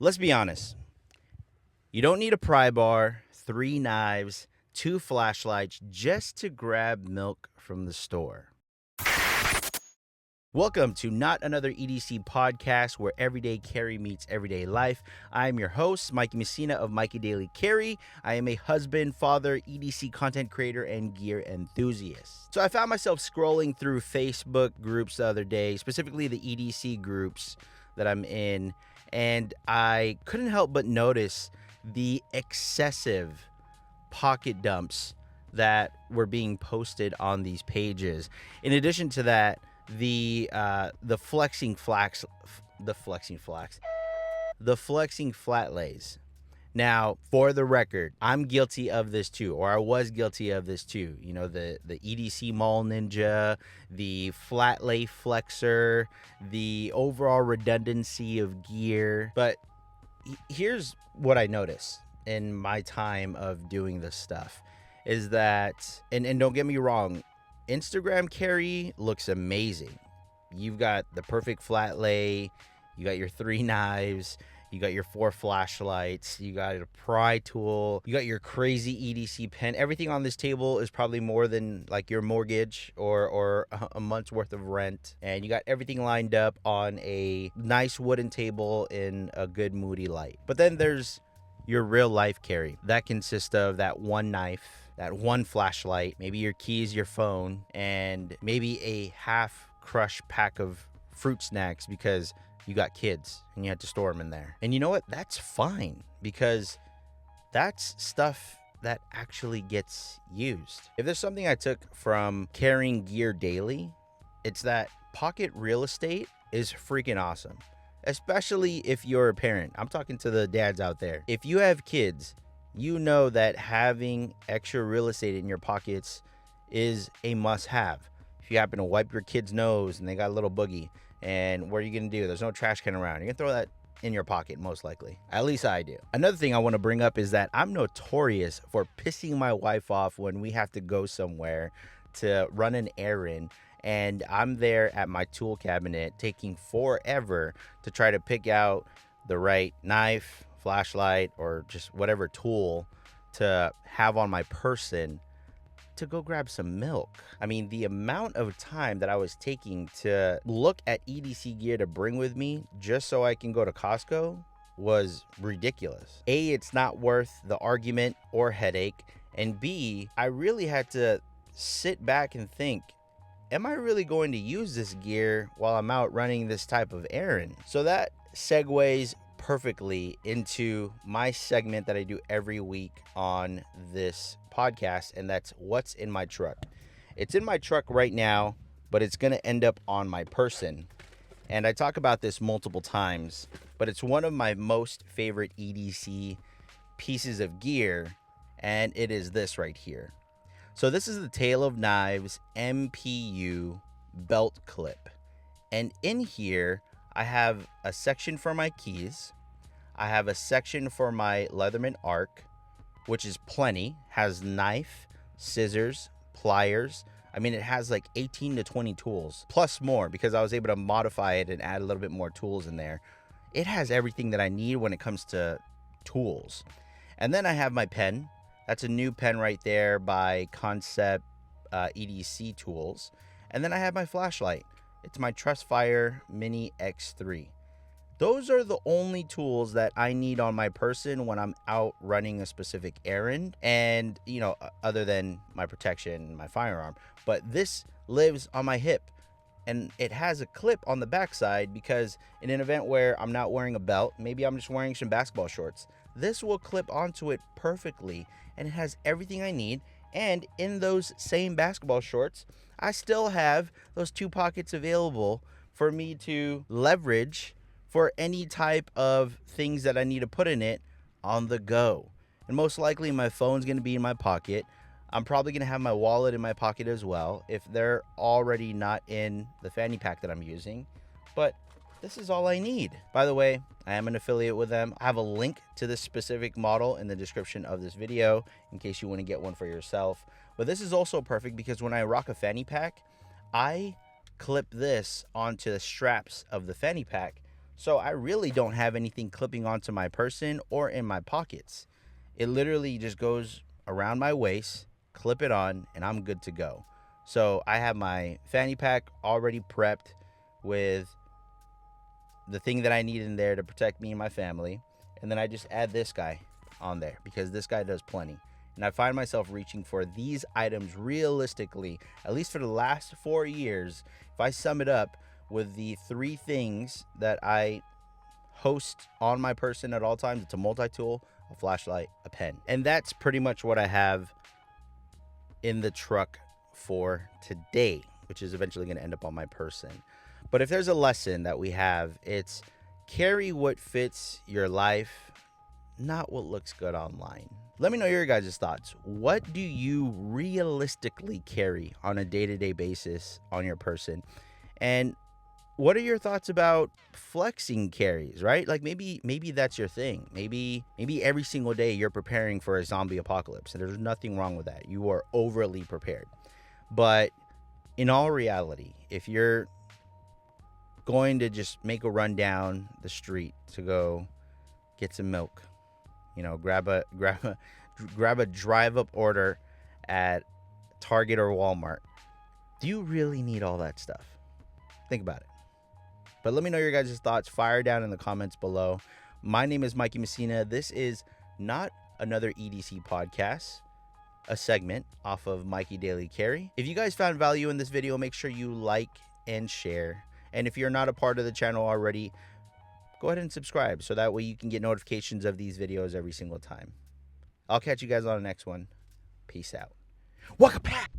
Let's be honest. You don't need a pry bar, 3 knives, 2 flashlights just to grab milk from the store. Welcome to Not Another EDC podcast where everyday carry meets everyday life. I'm your host, Mikey Messina of Mikeydailycarry. I am a husband, father, EDC content creator, and gear enthusiast. So I found myself scrolling through Facebook groups the other day, specifically the EDC groups that I'm in, and I couldn't help but notice the excessive pocket dumps that were being posted on these pages. In addition to that, the flexing flat lays. Now, for the record, I'm guilty of this too, or I was guilty of this too. You know, the EDC Mall Ninja, the flat lay flexor, the overall redundancy of gear. But here's what I notice in my time of doing this stuff is that, and don't get me wrong, Instagram carry looks amazing. You've got the perfect flat lay, you got your 3 knives, you got your 4 flashlights, you got a pry tool, you got your crazy EDC pen. Everything on this table is probably more than like your mortgage or a month's worth of rent. And you got everything lined up on a nice wooden table in a good moody light. But then there's your real life carry. That consists of that 1 knife, that 1 flashlight, maybe your keys, your phone, and maybe a half crushed pack of fruit snacks because you got kids and you had to store them in there. And you know what? That's fine because that's stuff that actually gets used. If there's something I took from carrying gear daily, it's that pocket real estate is freaking awesome. Especially if you're a parent. I'm talking to the dads out there. If you have kids, you know that having extra real estate in your pockets is a must-have. If you happen to wipe your kid's nose and they got a little boogie, and what are you going to do? There's no trash can around. You're going to throw that in your pocket, most likely. At least I do. Another thing I want to bring up is that I'm notorious for pissing my wife off when we have to go somewhere to run an errand, and I'm there at my tool cabinet taking forever to try to pick out the right knife, flashlight, or just whatever tool to have on my person to go grab some milk. I mean, the amount of time that I was taking to look at EDC gear to bring with me just so I can go to Costco was ridiculous. A, it's not worth the argument or headache, and B, I really had to sit back and think, am I really going to use this gear while I'm out running this type of errand? So that segues perfectly into my segment that I do every week on this podcast, and that's what's in my truck. It's in my truck right now, but it's going to end up on my person. And I talk about this multiple times, but it's one of my most favorite EDC pieces of gear, and it is this right here. So this is the Tale of Knives MPU belt clip. And in here, I have a section for my keys. I have a section for my Leatherman arc, which is plenty. Has knife, scissors, pliers. I mean, it has like 18 to 20 tools, plus more because I was able to modify it and add a little bit more tools in there. It has everything that I need when it comes to tools. And then I have my pen. That's a new pen right there by Concept EDC Tools. And then I have my flashlight. It's my Trustfire Mini X3. Those are the only tools that I need on my person when I'm out running a specific errand. And, you know, other than my protection and my firearm. But this lives on my hip. And it has a clip on the backside because in an event where I'm not wearing a belt, maybe I'm just wearing some basketball shorts, this will clip onto it perfectly. And it has everything I need. And in those same basketball shorts, I still have those 2 pockets available for me to leverage for any type of things that I need to put in it on the go. And most likely my phone's going to be in my pocket. I'm probably going to have my wallet in my pocket as well if they're already not in the fanny pack that I'm using. But this is all I need. By the way, I am an affiliate with them. I have a link to this specific model in the description of this video in case you want to get one for yourself. But this is also perfect because when I rock a fanny pack, I clip this onto the straps of the fanny pack So I really don't have anything clipping onto my person or in my pockets. It literally just goes around my waist, clip it on, and I'm good to go. So I have my fanny pack already prepped with the thing that I need in there to protect me and my family. And then I just add this guy on there because this guy does plenty. And I find myself reaching for these items realistically, at least for the last 4 years. If I sum it up with the 3 things that I host on my person at all times, it's a multi-tool, a flashlight, a pen. And that's pretty much what I have in the truck for today, which is eventually going to end up on my person. But if there's a lesson that we have, it's carry what fits your life, not what looks good online. Let me know your guys' thoughts. What do you realistically carry on a day-to-day basis on your person? And what are your thoughts about flexing carries, right? Like maybe that's your thing. Maybe every single day you're preparing for a zombie apocalypse, and there's nothing wrong with that. You are overly prepared. But in all reality, if you're going to just make a run down the street to go get some milk, you know, grab a drive up order at Target or Walmart, do you really need all that stuff? Think about it. But let me know your guys' thoughts. Fire down in the comments below. My name is Mikey Messina. This is not another EDC podcast, a segment off of Mikey Daily Carry. If you guys found value in this video, make sure you like and share. And if you're not a part of the channel already, go ahead and subscribe so that way you can get notifications of these videos every single time. I'll catch you guys on the next one. Peace out. Welcome back.